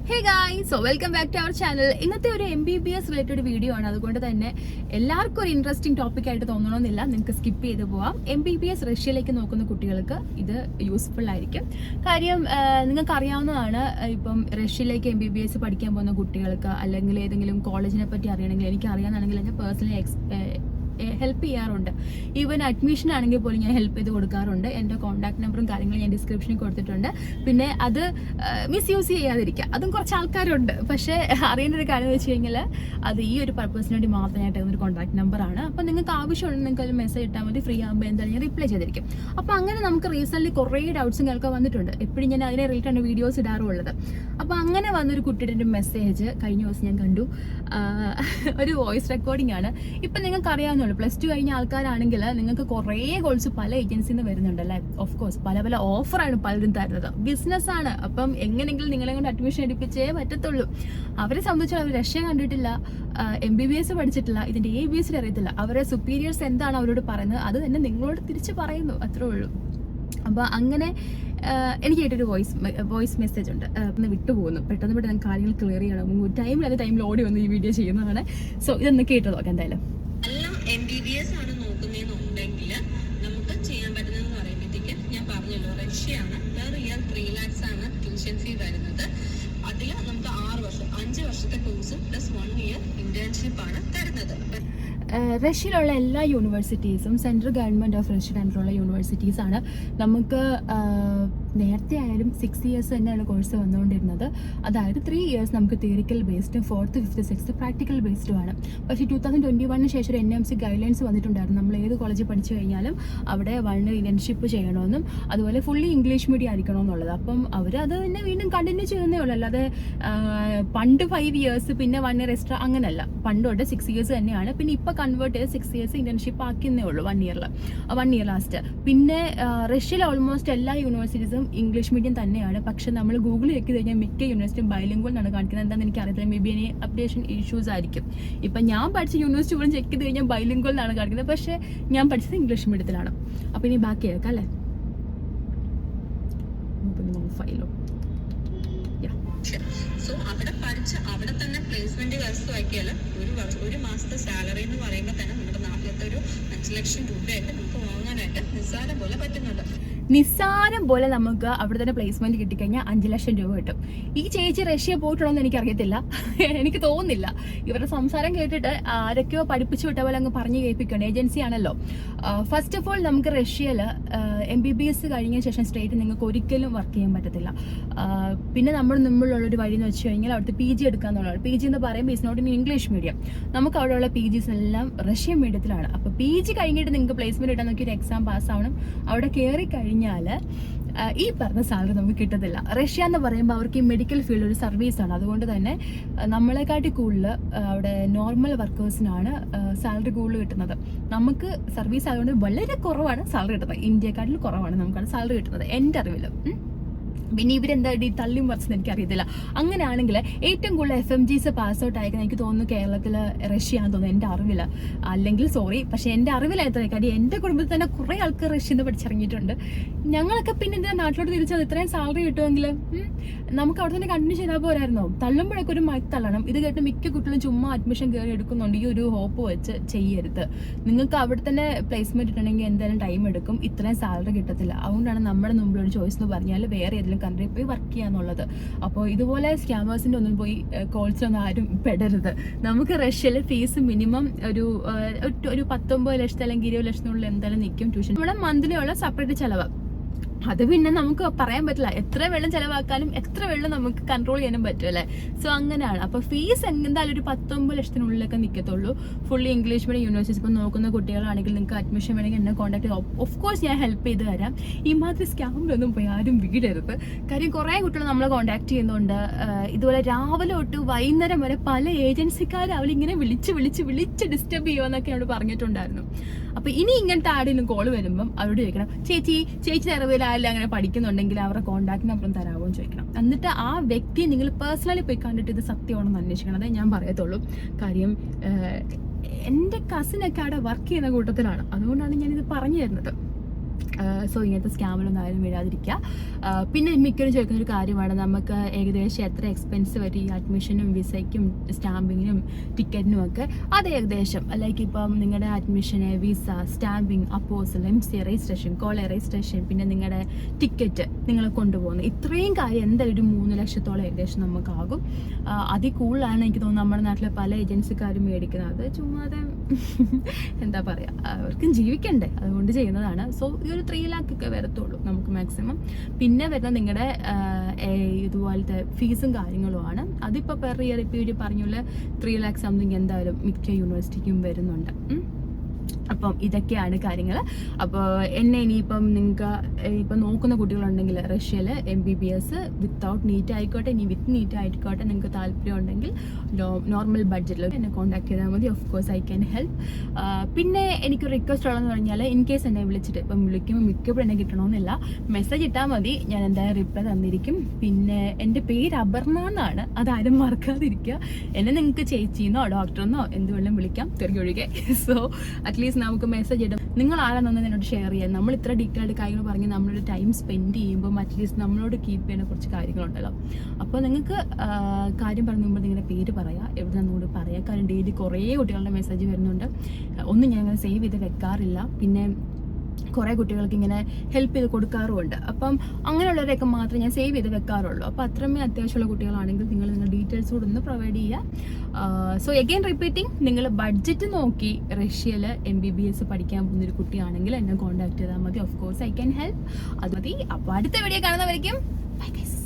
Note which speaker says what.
Speaker 1: Hey guys, so welcome back to our channel. ഇന്നത്തെ ഒരു MBBS related video ആണ്. അതുകൊണ്ട് തന്നെ എല്ലാവർക്കും ഒരു ഇൻട്രസ്റ്റിംഗ് ടോപ്പിക് ആയിട്ട് തോന്നണമെന്നില്ല, നിങ്ങൾക്ക് സ്കിപ്പ് ചെയ്ത് പോവാം. MBBS റഷ്യയിലേക്ക് നോക്കുന്ന കുട്ടികൾക്ക് ഇത് യൂസ്ഫുൾ ആയിരിക്കും. കാര്യം നിങ്ങൾക്ക് അറിയാവുന്നതാണ്, ഇപ്പം റഷ്യയിലേക്ക് MBBS പഠിക്കാൻ പോകുന്ന കുട്ടികൾക്ക് അല്ലെങ്കിൽ ഏതെങ്കിലും കോളേജിനെ പറ്റി അറിയണമെങ്കിൽ, എനിക്ക് അറിയാമെന്നാണെങ്കിൽ ഞാൻ പേഴ്സണലി ഹെൽപ്പ് ചെയ്യാറുണ്ട്. ഈവൻ അഡ്മിഷൻ ആണെങ്കിൽ പോലും ഞാൻ ഹെൽപ്പ് ചെയ്ത് കൊടുക്കാറുണ്ട്. എൻ്റെ കോൺടാക്ട് നമ്പറും കാര്യങ്ങളും ഞാൻ ഡിസ്ക്രിപ്ഷനിൽ കൊടുത്തിട്ടുണ്ട്. പിന്നെ അത് മിസ്യൂസ് ചെയ്യാതിരിക്കുക, അതും കുറച്ച് ആൾക്കാരുണ്ട്. പക്ഷേ അറിയേണ്ട ഒരു കാര്യം വെച്ച് കഴിഞ്ഞാൽ അത് ഈ ഒരു പർപ്പസിന് വേണ്ടി മാത്രമായിട്ട് ഒരു കോൺടാക്ട് നമ്പറാണ്. അപ്പോൾ നിങ്ങൾക്ക് ആവശ്യമുണ്ടെങ്കിൽ നിങ്ങൾക്ക് ഒരു മെസ്സേജ് ഇട്ടാൽ മതി. ഫ്രീ ആകുമ്പോൾ എന്തായാലും ഞാൻ റിപ്ലൈ ചെയ്തിരിക്കും. അപ്പോൾ അങ്ങനെ നമുക്ക് റീസെൻ്റ്ലി കുറേ ഡൗട്ട്സും കേൾക്കാൻ വന്നിട്ടുണ്ട്. എപ്പോഴും ഞാൻ അതിനെ റിലേറ്റഡ് വീഡിയോസ് ഇടാറുള്ളത്. അപ്പോൾ അങ്ങനെ വന്നൊരു കുട്ടിയുടെ ഒരു മെസ്സേജ് കഴിഞ്ഞ ദിവസം ഞാൻ കണ്ടു. ഒരു വോയിസ് റെക്കോർഡിംഗ് ആണ്. ഇപ്പം നിങ്ങൾക്ക് അറിയാവുന്ന +2 കഴിഞ്ഞ ആൾക്കാരാണെങ്കിൽ നിങ്ങൾക്ക് കുറേ കോൾസ് പല ഏജൻസിയിൽ നിന്ന് വരുന്നുണ്ടല്ലേ. ഓഫ് കോഴ്സ് പല പല ഓഫറാണ് പലരും തരുന്നത്. ബിസിനസ്സാണ്. അപ്പം എങ്ങനെയെങ്കിലും നിങ്ങളെ കൊണ്ട് അഡ്മിഷൻ എടുപ്പിച്ചേ പറ്റത്തുള്ളൂ. അവരെ സംബന്ധിച്ചാൽ അവർ രക്ഷ കണ്ടിട്ടില്ല, MBBS പഠിച്ചിട്ടില്ല, ഇതിൻ്റെ ABCD അറിയത്തില്ല. അവരെ സുപ്പീരിയേഴ്സ് എന്താണ് അവരോട് പറയുന്നത് അത് തന്നെ നിങ്ങളോട് തിരിച്ച് പറയുന്നു, അത്രേ ഉള്ളൂ. അപ്പോൾ അങ്ങനെ എനിക്കായിട്ടൊരു വോയിസ് മെസ്സേജ് ഉണ്ട്. ഒന്ന് വിട്ടുപോകുന്നു. പെട്ടെന്ന് കാര്യങ്ങൾ ക്ലിയർ ചെയ്യണം. ടൈമിൽ ഓടി വന്ന് ഈ വീഡിയോ ചെയ്യുന്നതാണ്. സോ ഇതൊന്ന് കേട്ട് നോക്കാം. എന്തായാലും
Speaker 2: MBBS ആണ് നോക്കുന്നതെന്നുണ്ടെങ്കിൽ നമുക്ക് ചെയ്യാൻ പറ്റുന്നതെന്ന് പറയുമ്പോഴത്തേക്ക് ഞാൻ പറഞ്ഞല്ലോ, റഷ്യയാണ്. പെർ ഇയർ 3 lakhs ആണ് ട്യൂഷൻ ഫീ വരുന്നത്. അതിൽ നമുക്ക് 6 വർഷം 5 വർഷത്തെ കോഴ്സും +1 year ഇന്റേൺഷിപ്പ് ആണ് തരുന്നത്.
Speaker 1: റഷ്യയിലുള്ള എല്ലാ യൂണിവേഴ്സിറ്റീസും സെൻട്രൽ ഗവൺമെൻറ് ഓഫ് റഷ്യ കൺട്രോളുള്ള യൂണിവേഴ്സിറ്റീസ് ആണ്. നമുക്ക് നേരത്തെ ആയാലും 6 years തന്നെയാണ് കോഴ്സ് വന്നുകൊണ്ടിരുന്നത്. അതായത് 3 years നമുക്ക് theoretical ബേസ്ഡും 4th, 5th, 6th practical ബേസ്ഡുമാണ്. പക്ഷേ 2021 ശേഷം ഒരു NMC ഗൈഡ് ലൈൻസ് വന്നിട്ടുണ്ടായിരുന്നു. നമ്മൾ ഏത് കോളേജിൽ പഠിച്ചു കഴിഞ്ഞാലും അവിടെ 1 year ഇന്റേൺഷിപ്പ് ചെയ്യണമെന്നും അതുപോലെ ഫുള്ളി ഇംഗ്ലീഷ് മീഡിയം ആയിരിക്കണമെന്നുള്ളത്. അപ്പം അവർ അത് തന്നെ വീണ്ടും കണ്ടിന്യൂ ചെയ്യുന്നേ ഉള്ളൂ. അല്ലാതെ പണ്ട് 5 years പിന്നെ 1 year എക്സ്ട്രാ അങ്ങനെയല്ല. പണ്ടോട്ട് 6 years തന്നെയാണ്. പിന്നെ ഇപ്പം കൺവേർട്ട് ചെയ്ത് 6 years ഇന്റേൺഷിപ്പ് ആക്കുന്നേ ഉള്ളൂ 1 year ലാസ്റ്റ്. പിന്നെ റഷ്യയിലെ ഓൾമോസ്റ്റ് എല്ലാ യൂണിവേഴ്സിറ്റീസും ഇംഗ്ലീഷ് മീഡിയം തന്നെയാണ്. പക്ഷെ നമ്മൾ ഗൂഗിളിൽ ചെക്ക് ചെയ്ത് കഴിഞ്ഞാൽ മിക്ക യൂണിവേഴ്സിറ്റിയും ബൈലിംഗ്വൽ എന്നാണ് കാണിക്കുന്നത്. എന്താണെന്ന് എനിക്ക് അറിയത്തില്ല, മേ ബി ഇനി അപ്ഡേഷൻ ഇഷ്യൂസ് ആയിരിക്കും. ഇപ്പം ഞാൻ പഠിച്ച യൂണിവേഴ്സിറ്റി പോലും ചെക്ക് ചെയ്ത് കഴിഞ്ഞാൽ ബൈലിംഗ്വൽ എന്നാണ് കാണിക്കുന്നത്. പക്ഷേ ഞാൻ പഠിച്ചത് ഇംഗ്ലീഷ് മീഡിയത്തിലാണ്. അപ്പോൾ ഇനി ബാക്കി കേൾക്കാം അല്ലേ. ഫൈലോ
Speaker 2: സോ അവിടെ പഠിച്ച് അവിടെ തന്നെ പ്ലേസ്മെന്റ് കരസ്ഥമാക്കിയാൽ ഒരു മാസത്തെ സാലറി എന്ന് പറയുമ്പോൾ തന്നെ നമ്മുടെ നാട്ടിലത്തെ ഒരു 5 ലക്ഷം രൂപയായിട്ട് നമുക്ക് വാങ്ങാനായിട്ട് നിസ്സാരം പോലെ പറ്റുന്നുണ്ട്.
Speaker 1: നിസ്സാരം പോലെ നമുക്ക് അവിടെ തന്നെ പ്ലേസ്മെന്റ് കിട്ടിക്കഴിഞ്ഞാൽ 5 ലക്ഷം രൂപ കിട്ടും. ഈ ചേച്ചി റഷ്യ പോയിട്ടുണ്ടോന്ന് എനിക്കറിയത്തില്ല, എനിക്ക് തോന്നുന്നില്ല. ഇവരുടെ സംസാരം കേട്ടിട്ട് ആരൊക്കെയോ പഠിപ്പിച്ചു വിട്ട പോലെ അങ്ങ് പറഞ്ഞു കേൾപ്പിക്കണം. ഏജൻസി ആണല്ലോ. ഫസ്റ്റ് ഓഫ് ഓൾ നമുക്ക് റഷ്യയിൽ MBBS കഴിഞ്ഞ ശേഷം സ്ട്രേറ്റ് നിങ്ങൾക്ക് ഒരിക്കലും വർക്ക് ചെയ്യാൻ പറ്റത്തില്ല. പിന്നെ മുമ്പിലുള്ളൊരു വഴി എന്ന് വെച്ച് കഴിഞ്ഞാൽ അവിടുത്തെ PG എടുക്കാന്നുള്ളതാണ്. PG എന്ന് പറയുമ്പോൾ is not in English medium. നമുക്ക് അവിടെയുള്ള PGs എല്ലാം റഷ്യൻ മീഡിയത്തിലാണ്. അപ്പോൾ PG കഴിഞ്ഞിട്ട് നിങ്ങൾക്ക് പ്ലേസ്മെന്റ് ഇടാൻ നോക്കി ഒരു എക്സാം പാസ്സാവണം. അവിടെ കയറി കഴിഞ്ഞാൽ ഈ പറഞ്ഞ സാലറി നമുക്ക് കിട്ടത്തില്ല. റഷ്യ എന്ന് പറയുമ്പോൾ അവർക്ക് ഈ മെഡിക്കൽ ഫീൽഡ് ഒരു സർവീസാണ്. അതുകൊണ്ട് തന്നെ നമ്മളെക്കാട്ടി കൂടുതൽ അവിടെ നോർമൽ വർക്കേഴ്സിനാണ് സാലറി കൂടുതൽ കിട്ടുന്നത്. നമുക്ക് സർവീസ് ആയതുകൊണ്ട് വളരെ കുറവാണ് സാലറി കിട്ടുന്നത്. ഇന്ത്യയെക്കാട്ടിൽ കുറവാണ് നമുക്കാണ് സാലറി കിട്ടുന്നത് എൻ്റെ അറിവിൽ. പിന്നെ ഇവരെന്താ തള്ളിയും മറിച്ചെന്ന് എനിക്കറിയത്തില്ല. അങ്ങനെയാണെങ്കിൽ ഏറ്റവും കൂടുതൽ FMGs പാസ് ഔട്ട് ആയിരിക്കുന്നത് എനിക്ക് തോന്നുന്നു കേരളത്തിൽ റഷ്യയാണെന്ന് തോന്നുന്നു എൻ്റെ അറിവിൽ. അല്ലെങ്കിൽ സോറി, പക്ഷേ എൻ്റെ അറിവിലായിരുന്നു. കാര്യം എൻ്റെ കുടുംബത്തിൽ തന്നെ കുറേ ആൾക്കാർ റഷ്യന്ന് പഠിച്ചിറങ്ങിയിട്ടുണ്ട്. ഞങ്ങളൊക്കെ പിന്നെ എന്തിനാ നാട്ടിലോട്ട് തിരിച്ചത്? ഇത്രയും സാലറി കിട്ടുമെങ്കിൽ നമുക്ക് അവിടെ തന്നെ കണ്ടിന്യൂ ചെയ്താൽ പോരായിരുന്നോ? തള്ളുമ്പോഴൊക്കെ ഒരു മൈക്ക് തള്ളണം. ഇത് കേട്ട് മിക്ക കുട്ടികളും ചുമ്മാ അഡ്മിഷൻ കയറി എടുക്കുന്നുണ്ട്. ഈ ഒരു ഹോപ്പ് വെച്ച് ചെയ്യരുത്. നിങ്ങൾക്ക് അവിടെ തന്നെ പ്ലേസ്മെന്റ് ഇട്ടണമെങ്കിൽ എന്തായാലും ടൈം എടുക്കും. ഇത്രയും സാലറി കിട്ടത്തില്ല. അതുകൊണ്ടാണ് നമ്മുടെ മുമ്പിലൊരു ചോയ്സ് എന്ന് പറഞ്ഞാൽ വേറെ ഏതെങ്കിലും കൺട്രിയിൽ പോയി വർക്ക് ചെയ്യാന്നുള്ളത്. അപ്പോൾ ഇതുപോലെ സ്കാമേഴ്സിൻ്റെ ഒന്നും പോയി കോൾസിലൊന്നും ആരും പെടരുത്. നമുക്ക് റഷ്യയിൽ ഫീസ് മിനിമം ഒരു 19 ലക്ഷം അല്ലെങ്കിൽ 20 ലക്ഷത്തിനുള്ളിൽ എന്തായാലും നിൽക്കും ട്യൂഷൻ. നമ്മുടെ മന്ത്ലി ഉള്ള സെപ്പറേറ്റ് ചിലവ് അത് പിന്നെ നമുക്ക് പറയാൻ പറ്റില്ല. എത്ര വെള്ളം ചിലവാക്കാനും എത്ര വെള്ളം നമുക്ക് കൺട്രോൾ ചെയ്യാനും പറ്റും അല്ലേ. സോ അങ്ങനെയാണ്. അപ്പോൾ ഫീസ് എന്തായാലും ഒരു 19 ലക്ഷത്തിനുള്ളിലൊക്കെ നിൽക്കത്തുള്ളൂ. ഫുള്ളി ഇംഗ്ലീഷ് മീഡിയം യൂണിവേഴ്സിറ്റി ഇപ്പോൾ നോക്കുന്ന കുട്ടികളാണെങ്കിൽ നിങ്ങൾക്ക് അഡ്മിഷൻ വേണമെങ്കിൽ എന്നെ കോൺടാക്ട് ചെയ്ത് ഓഫ് കോഴ്സ് ഞാൻ ഹെൽപ്പ് ചെയ്ത് തരാം. ഈ മാതിരി സ്കാമിലൊന്നും പോയി ആരും വീടരുത്. കാര്യം കുറേ കുട്ടികൾ നമ്മളെ കോൺടാക്ട് ചെയ്യുന്നുണ്ട്. ഇതുപോലെ രാവിലെ തൊട്ട് വൈകുന്നേരം വരെ പല ഏജൻസിക്കാർ അവരിങ്ങനെ വിളിച്ച് ഡിസ്റ്റർബ് ചെയ്യുമെന്നൊക്കെ എന്നോട് പറഞ്ഞിട്ടുണ്ടായിരുന്നു. അപ്പോൾ ഇനി ഇങ്ങനത്തെ ആരെങ്കിലും കോൾ വരുമ്പം അവരോട് ചോദിക്കണം, ചേച്ചി അറിവിലായാലും അങ്ങനെ പഠിക്കുന്നുണ്ടെങ്കിൽ അവരുടെ കോൺടാക്ട് നമ്പറും തരാമോ എന്ന് ചോദിക്കണം. എന്നിട്ട് ആ വ്യക്തിയെ നിങ്ങൾ പേഴ്സണലി പോയി കണ്ടിട്ട് ഇത് സത്യമാണെന്ന് അന്വേഷിക്കണം. അതേ ഞാൻ പറയത്തുള്ളൂ. കാര്യം എൻ്റെ കസിനൊക്കെ അവിടെ വർക്ക് ചെയ്യുന്ന കൂട്ടത്തിലാണ്. അതുകൊണ്ടാണ് ഞാനിത് പറഞ്ഞു തരുന്നത്. സോ ഇങ്ങനത്തെ സ്കാമിലൊന്നും ആരും വീഴാതിരിക്കുക. പിന്നെ മിക്കവരും ചോദിക്കുന്ന ഒരു കാര്യമാണ്, നമുക്ക് ഏകദേശം എത്ര എക്സ്പെൻസ് വരും ഈ അഡ്മിഷനും വിസയ്ക്കും സ്റ്റാമ്പിങ്ങിനും ടിക്കറ്റിനും ഒക്കെ. അത് ഏകദേശം ലൈക്ക് ഇപ്പം നിങ്ങളുടെ അഡ്മിഷന്, visa, stamping, apostle, MC registration, college registration, പിന്നെ നിങ്ങളുടെ ടിക്കറ്റ് നിങ്ങൾ കൊണ്ടുപോകുന്നത്, ഇത്രയും കാര്യം എന്തായാലും ഒരു 3 ലക്ഷത്തോളം ഏകദേശം നമുക്കാകും. അതിൽ കൂടുതലാണ് എനിക്ക് തോന്നുന്നു നമ്മുടെ നാട്ടിലെ പല ഏജൻസിക്കാരും മേടിക്കുന്നത്. ചുമ്മാതെ എന്താ പറയുക, അവർക്കും ജീവിക്കണ്ടേ, അതുകൊണ്ട് ചെയ്യുന്നതാണ്. സോ ഈ ഒരു 3 lakh ഒക്കെ വരത്തുള്ളൂ നമുക്ക് മാക്സിമം. പിന്നെ വരുന്നത് നിങ്ങളുടെ ഇതുപോലത്തെ ഫീസും കാര്യങ്ങളുമാണ്. അതിപ്പോൾ പെർ ഇയർ ഇപ്പോൾ ഇവർ പറഞ്ഞുള്ള 3 lakh സംതിങ് എന്തായാലും മിക്ക യൂണിവേഴ്സിറ്റിക്കും വരുന്നുണ്ട്. അപ്പം ഇതൊക്കെയാണ് കാര്യങ്ങൾ. അപ്പോൾ എന്നെ ഇനിയിപ്പം നിങ്ങൾക്ക് ഇപ്പം നോക്കുന്ന കുട്ടികളുണ്ടെങ്കിൽ റഷ്യയിൽ MBBS വിത്തൗട്ട് നീറ്റ് ആയിക്കോട്ടെ, ഇനി വിത്ത് നീറ്റ് ആയിക്കോട്ടെ, നിങ്ങൾക്ക് താല്പര്യം ഉണ്ടെങ്കിൽ നോർമൽ ബഡ്ജറ്റിൽ എന്നെ കോൺടാക്ട് ചെയ്താൽ മതി. Of course I can help. പിന്നെ എനിക്ക് റിക്വസ്റ്റ് ഉള്ളതെന്ന് പറഞ്ഞാൽ, ഇൻ കേസ് എന്നെ വിളിച്ചിട്ട് ഇപ്പം വിളിക്കുമ്പോൾ മിക്കപ്പോഴും എന്നെ കിട്ടണമെന്നില്ല, മെസ്സേജ് ഇട്ടാൽ മതി, ഞാൻ എന്തായാലും റിപ്ലൈ തന്നിരിക്കും. പിന്നെ എൻ്റെ പേര് അപർണ എന്നാണ്, അതാരും മറക്കാതിരിക്കുക. എന്നെ നിങ്ങൾക്ക് ചേച്ചിന്നോ ഡോക്ടറെന്നോ എന്തുവേണം വിളിക്കാം, തെറിയൊഴികെ. സോ അറ്റ്ലീസ്റ്റ് നമുക്ക് മെസ്സേജ് ഇടും, നിങ്ങൾ ആരാണെന്ന് എന്നോട് ഷെയർ ചെയ്യാം. നമ്മൾ ഇത്ര ഡീറ്റെയിൽഡ് കാര്യങ്ങൾ പറഞ്ഞ് നമ്മളൊരു ടൈം സ്പെൻഡ് ചെയ്യുമ്പോൾ അറ്റ്ലീസ്റ്റ് നമ്മളോട് കീപ്പ് ചെയ്യുന്ന കുറച്ച് കാര്യങ്ങളുണ്ടല്ലോ. അപ്പോൾ നിങ്ങൾക്ക് കാര്യം പറഞ്ഞു മുമ്പ് നിങ്ങളുടെ പേര് പറയാം, എവിടെ നിന്നോട് പറയാം. കാരണം ഡെയിലി കുറേ കുട്ടികളുടെ മെസ്സേജ് വരുന്നുണ്ട്. ഒന്നും ഞാൻ അങ്ങനെ സേവ് ചെയ്ത് വെക്കാറില്ല. പിന്നെ കുറേ കുട്ടികൾക്ക് ഇങ്ങനെ ഹെൽപ്പ് ചെയ്ത് കൊടുക്കാറുമുണ്ട്. അപ്പം അങ്ങനെയുള്ളവരെയൊക്കെ മാത്രമേ ഞാൻ സേവ് ചെയ്ത് വെക്കാറുള്ളൂ. അപ്പോൾ അത്രമേ അത്യാവശ്യമുള്ള കുട്ടികളാണെങ്കിൽ നിങ്ങൾ നിങ്ങളുടെ ഡീറ്റെയിൽസ് കൂടെ ഒന്ന് പ്രൊവൈഡ് ചെയ്യുക. സോ എഗെയിൻ റിപ്പീറ്റിംഗ്, നിങ്ങൾ ബഡ്ജറ്റ് നോക്കി റഷ്യയിൽ MBBS പഠിക്കാൻ പോകുന്നൊരു കുട്ടിയാണെങ്കിൽ എന്നെ കോൺടാക്ട് ചെയ്താൽ മതി. Of course I can help. അത് മതി. അപ്പോൾ അടുത്ത വീഡിയോ കാണുന്നവരേക്കും ബൈ ഗൈസ്.